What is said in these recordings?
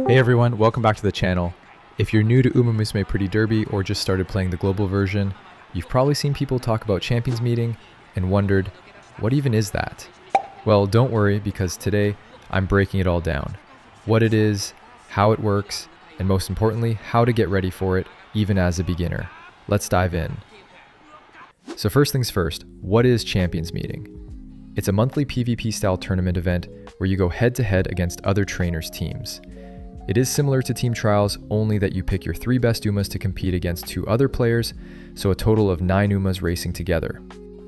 Hey everyone, welcome back to the channel. If you're new to Musume Pretty Derby or just started playing the global version, you've probably seen people talk about Champions Meeting and wondered, what even is that? Well, don't worry, because today I'm breaking it all down. What it is, how it works, and most importantly, how to get ready for it, even as a beginner. Let's dive in. So first things first, what is Champions Meeting? It's a monthly PvP style tournament event where you go head to head against other trainers' teams. It is similar to team trials, only that you pick your 3 best Umas to compete against 2 other players, so a total of 9 Umas racing together.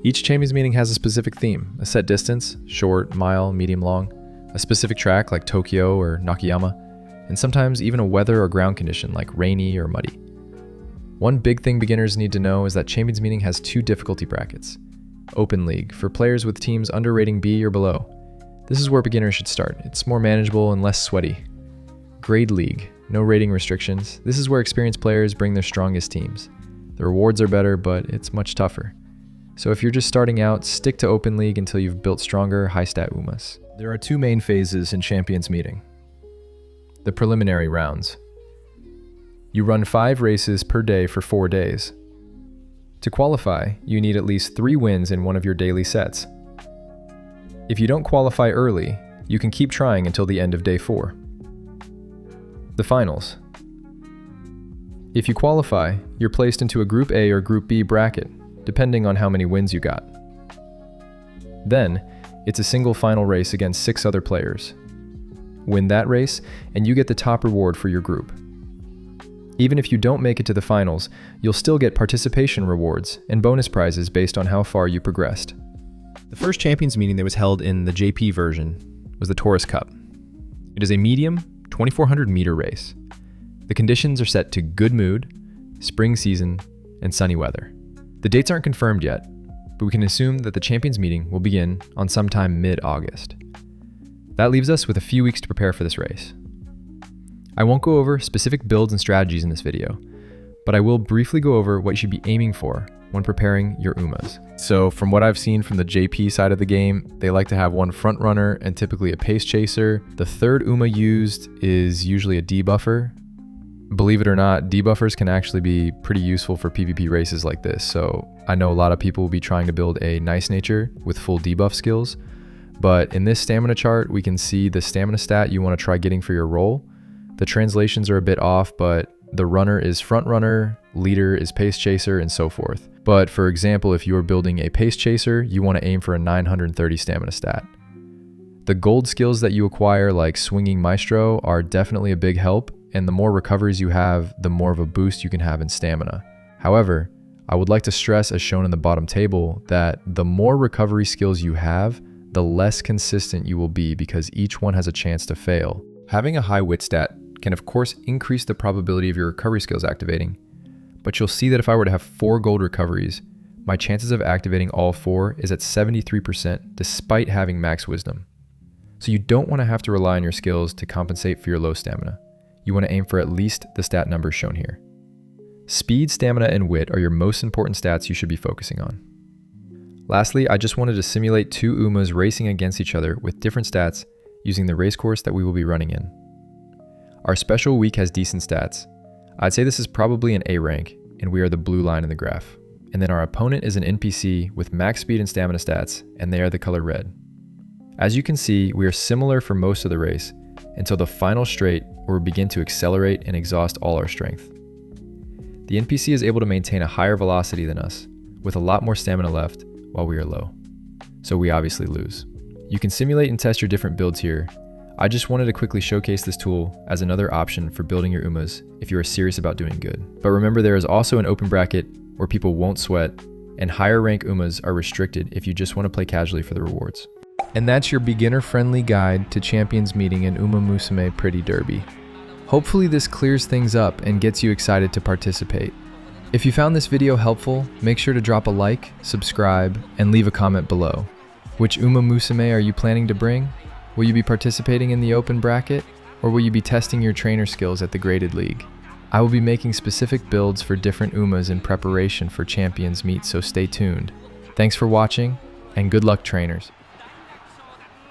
Each Champions Meeting has a specific theme, a set distance, short, mile, medium, long, a specific track like Tokyo or Nakayama, and sometimes even a weather or ground condition like rainy or muddy. One big thing beginners need to know is that Champions Meeting has 2 difficulty brackets. Open League, for players with teams under rating B or below. This is where beginners should start. It's more manageable and less sweaty. Grade League, no rating restrictions. This is where experienced players bring their strongest teams. The rewards are better, but it's much tougher. So if you're just starting out, stick to Open League until you've built stronger, high-stat Umas. There are 2 main phases in Champions Meeting. The preliminary rounds. You run 5 races per day for 4 days. To qualify, you need at least 3 wins in one of your daily sets. If you don't qualify early, you can keep trying until the end of day 4. The finals. If you qualify, you're placed into a Group A or Group B bracket, depending on how many wins you got. Then, it's a single final race against 6 other players. Win that race, and you get the top reward for your group. Even if you don't make it to the finals, you'll still get participation rewards and bonus prizes based on how far you progressed. The first Champions Meeting that was held in the JP version was the Taurus Cup. It is a medium, 2,400 meter race. The conditions are set to good mood, spring season, and sunny weather. The dates aren't confirmed yet, but we can assume that the Champions Meeting will begin on sometime mid-August. That leaves us with a few weeks to prepare for this race. I won't go over specific builds and strategies in this video, but I will briefly go over what you should be aiming for when preparing your Umas. So from what I've seen from the JP side of the game, they like to have one front runner and typically a pace chaser. The third Uma used is usually a debuffer. Believe it or not, debuffers can actually be pretty useful for PvP races like this. So I know a lot of people will be trying to build a nice nature with full debuff skills, but in this stamina chart, we can see the stamina stat you want to try getting for your role. The translations are a bit off, but the runner is front runner, leader is pace chaser, and so forth. But for example, if you are building a pace chaser, you want to aim for a 930 stamina stat. The gold skills that you acquire, like swinging maestro, are definitely a big help, and the more recoveries you have, the more of a boost you can have in stamina. However, I would like to stress, as shown in the bottom table, that the more recovery skills you have, the less consistent you will be because each one has a chance to fail. Having a high wit stat can of course increase the probability of your recovery skills activating, but you'll see that if I were to have 4 gold recoveries, my chances of activating all 4 is at 73% despite having max wisdom. So you don't want to have to rely on your skills to compensate for your low stamina. You want to aim for at least the stat numbers shown here. Speed, stamina, and wit are your most important stats you should be focusing on. Lastly, I just wanted to simulate 2 Umas racing against each other with different stats using the race course that we will be running in. Our special week has decent stats. I'd say this is probably an A rank, and we are the blue line in the graph. And then our opponent is an NPC with max speed and stamina stats, and they are the color red. As you can see, we are similar for most of the race, until the final straight where we begin to accelerate and exhaust all our strength. The NPC is able to maintain a higher velocity than us, with a lot more stamina left, while we are low. So we obviously lose. You can simulate and test your different builds here. I just wanted to quickly showcase this tool as another option for building your Umas if you are serious about doing good. But remember, there is also an open bracket where people won't sweat, and higher rank Umas are restricted if you just want to play casually for the rewards. And that's your beginner-friendly guide to Champions Meeting in Musume Pretty Derby. Hopefully this clears things up and gets you excited to participate. If you found this video helpful, make sure to drop a like, subscribe, and leave a comment below. Which Musume are you planning to bring? Will you be participating in the open bracket, or will you be testing your trainer skills at the graded league? I will be making specific builds for different Umas in preparation for Champions Meet, so stay tuned. Thanks for watching, and good luck trainers.